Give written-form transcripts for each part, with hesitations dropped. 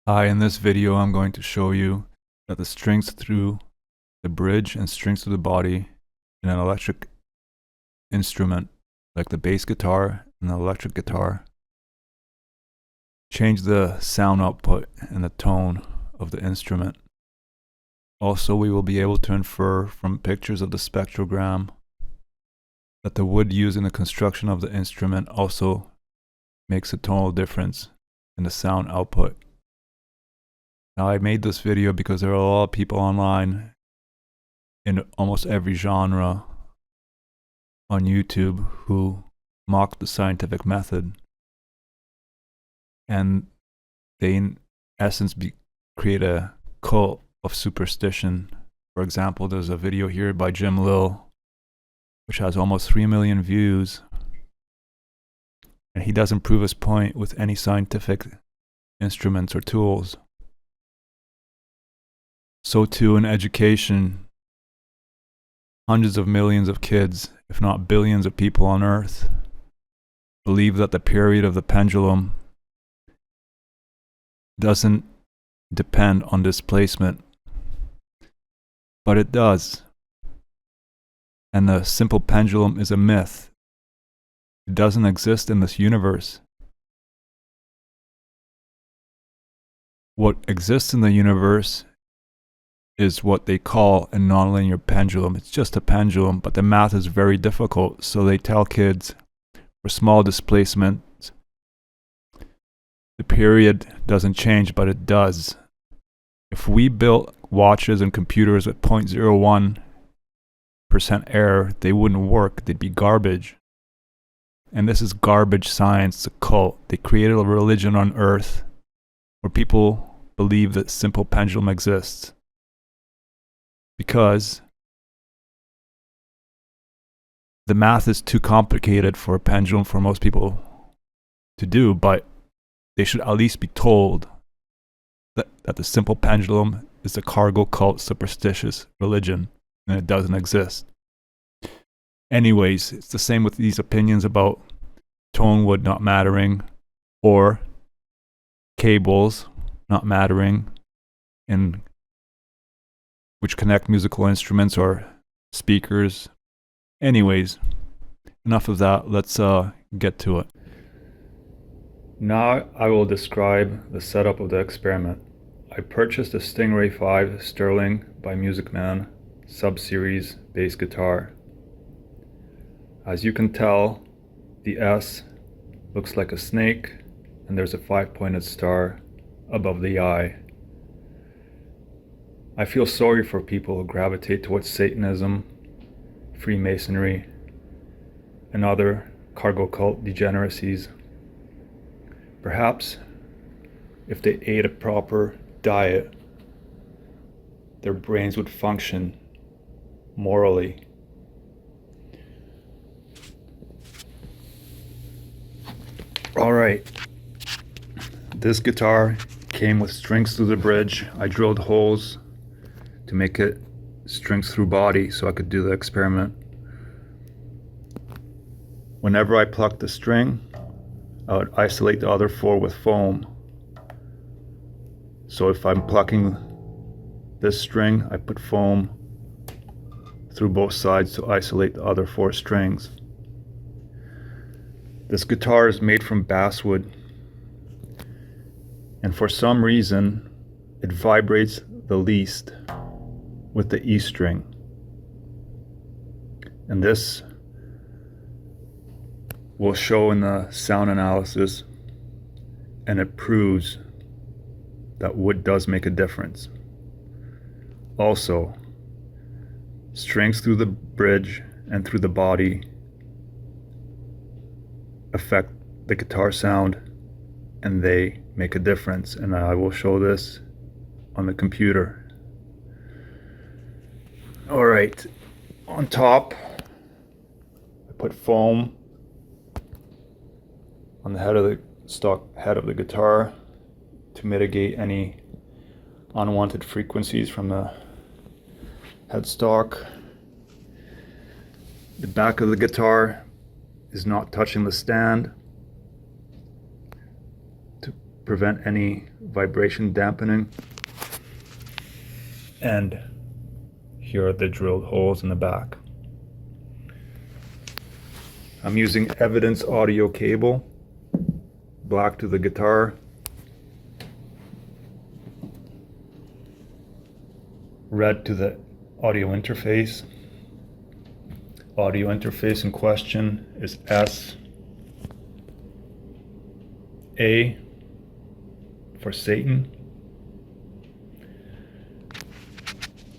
Hi, in this video I'm going to show you that the strings through the bridge and strings through the body in an electric instrument like the bass guitar and the electric guitar change the sound output and the tone of the instrument. Also, we will be able to infer from pictures of the spectrogram that the wood used in the construction of the instrument also makes a tonal difference in the sound output. Now, I made this video because there are a lot of people online in almost every genre on YouTube who mock the scientific method, and they in essence create a cult of superstition. For example, there's a video here by Jim Lill which has almost 3 million views, and he doesn't prove his point with any scientific instruments or tools. So too in education, hundreds of millions of kids, if not billions of people on Earth, believe that the period of the pendulum doesn't depend on displacement, but it does. And the simple pendulum is a myth. It doesn't exist in this universe. What exists in the universe is what they call a nonlinear pendulum. It's just a pendulum, but the math is very difficult, so they tell kids for small displacements, the period doesn't change, but it does. If we built watches and computers with 0.01% error, they wouldn't work. They'd be garbage. And this is garbage science, a cult. They created a religion on Earth where people believe that simple pendulum exists because the math is too complicated for a pendulum for most people to do, but they should at least be told that the simple pendulum is a cargo cult superstitious religion and it doesn't exist. Anyways, it's the same with these opinions about tone wood not mattering or cables not mattering in which connect musical instruments or speakers. Anyways, enough of that. Let's get to it. Now I will describe the setup of the experiment. I purchased a Stingray 5 Sterling by Music Man sub-series bass guitar. As you can tell, the S looks like a snake and there's a 5-pointed star above the eye. I feel sorry for people who gravitate towards Satanism, Freemasonry, and other cargo cult degeneracies. Perhaps if they ate a proper diet, their brains would function morally. Alright, this guitar came with strings through the bridge. I drilled holes to make it strings through body so I could do the experiment. Whenever I plucked the string, I would isolate the other 4 with foam. So if I'm plucking this string, I put foam through both sides to isolate the other 4 strings. This guitar is made from basswood, and for some reason it vibrates the least with the E string. And this will show in the sound analysis, and it proves that wood does make a difference. Also, strings through the bridge and through the body affect the guitar sound, and they make a difference, and I will show this on the computer. Alright, on top I put foam on the head of the stock head of the guitar to mitigate any unwanted frequencies from the headstock. The back of the guitar is not touching the stand to prevent any vibration dampening. And here are the drilled holes in the back. I'm using Evidence audio cable, black to the guitar, red to the audio interface. Audio interface in question is SA for Satan.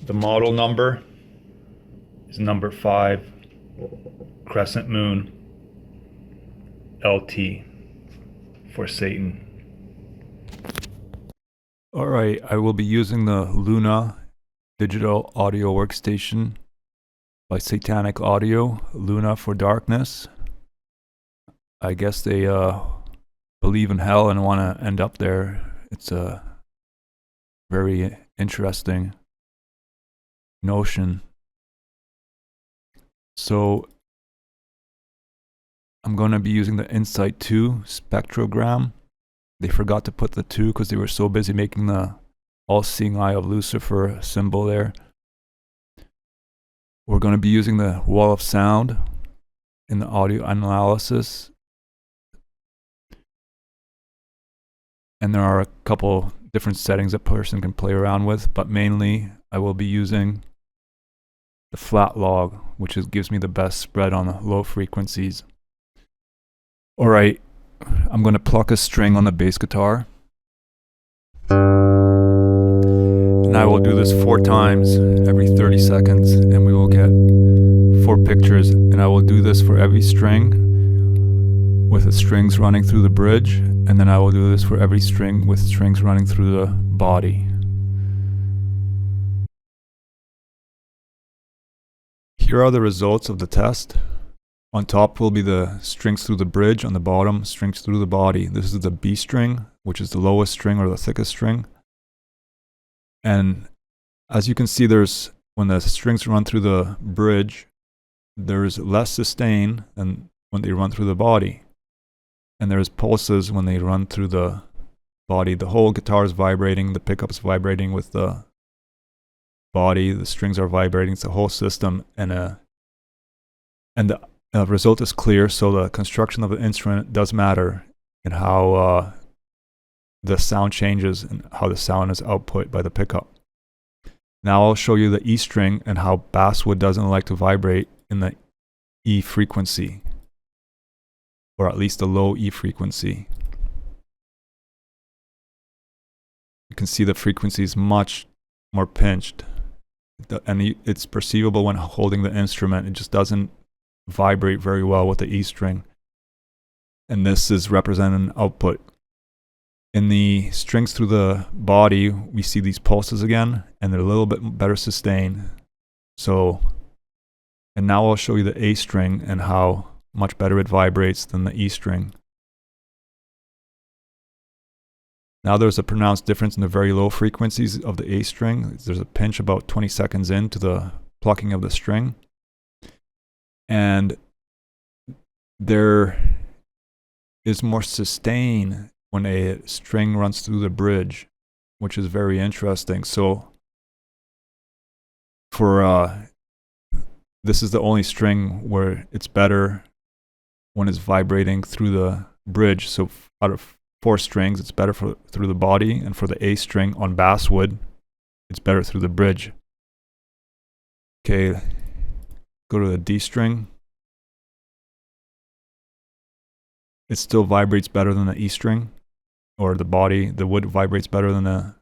The model number is number 5, Crescent Moon, LT for Satan. Alright, I will be using the Luna digital audio workstation by Satanic Audio, Luna for Darkness. I guess they believe in hell and want to end up there. It's a very interesting notion. So I'm going to be using the Insight 2 spectrogram. They forgot to put the 2 because they were so busy making the all-seeing eye of Lucifer symbol there. We're going to be using the wall of sound in the audio analysis. And there are a couple different settings a person can play around with, but mainly I will be using the flat log, which gives me the best spread on the low frequencies. Alright, I'm going to pluck a string on the bass guitar. And I will do this 4 times every 30 seconds, and we will get 4 pictures. And I will do this for every string with the strings running through the bridge, and then I will do this for every string with strings running through the body. Here are the results of the test. On top will be the strings through the bridge, on the bottom, strings through the body. This is the B string, which is the lowest string or the thickest string. And as you can see, when the strings run through the bridge, there's less sustain than when they run through the body. And there's pulses when they run through the body. The whole guitar is vibrating, the pickup's vibrating with the body, the strings are vibrating, it's the whole system, and the result is clear. So the construction of the instrument does matter in how the sound changes and how the sound is output by the pickup. Now I'll show you the E string and how basswood doesn't like to vibrate in the E frequency, or at least the low E frequency. You can see the frequency is much more pinched, and it's perceivable when holding the instrument. It just doesn't vibrate very well with the E string. And this is representing output. In the strings through the body, we see these pulses again, and they're a little bit better sustained. And now I'll show you the A string and how much better it vibrates than the E string. Now there's a pronounced difference in the very low frequencies of the A string. There's a pinch about 20 seconds into the plucking of the string. And there is more sustain when a string runs through the bridge, which is very interesting. So this is the only string where it's better when it's vibrating through the bridge. So out of 4 strings, it's better through the body, and for the A string on basswood, it's better through the bridge. Okay, go to the D string. It still vibrates better than the E string, or the body. The wood vibrates better than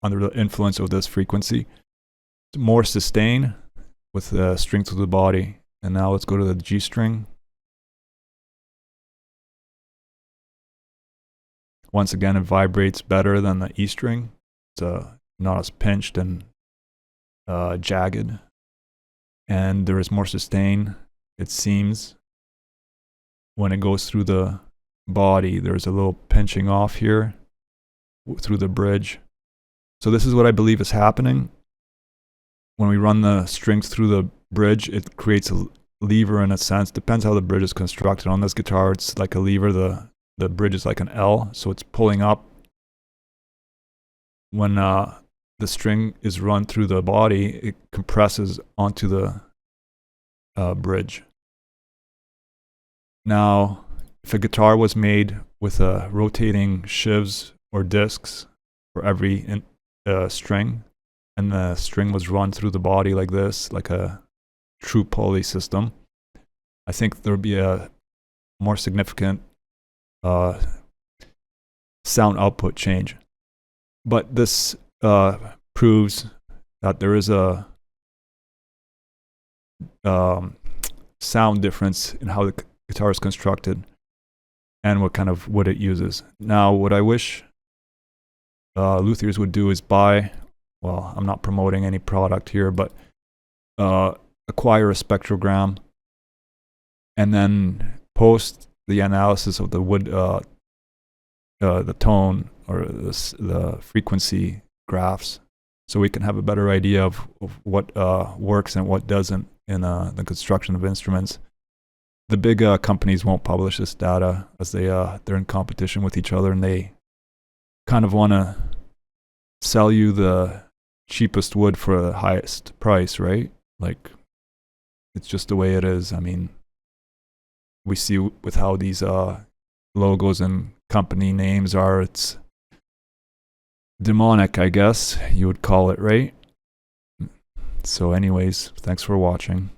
under the influence of this frequency. It's more sustain with the string through the body. And now let's go to the G string. Once again, it vibrates better than the E string. It's not as pinched and jagged. And there is more sustain, it seems. When it goes through the body, there's a little pinching off here through the bridge. So this is what I believe is happening. When we run the strings through the bridge, it creates a lever in a sense. Depends how the bridge is constructed. On this guitar, it's like a lever. The bridge is like an L, so it's pulling up when the string is run through the body, it compresses onto the bridge. Now, if a guitar was made with rotating sheaves or discs for every string, and the string was run through the body like this, like a true pulley system, I think there would be a more significant sound output change. But this proves that there is a sound difference in how the guitar is constructed and what kind of wood it uses. Now, what I wish luthiers would do is buy, well, I'm not promoting any product here, but acquire a spectrogram and then post the analysis of the wood, the tone or the frequency graphs, so we can have a better idea of what works and what doesn't in the construction of instruments. The big companies won't publish this data as they're in competition with each other, and they kind of want to sell you the cheapest wood for the highest price, right? Like, it's just the way it is. I mean, we see with how these logos and company names are, it's demonic, I guess you would call it, right? So anyways, thanks for watching.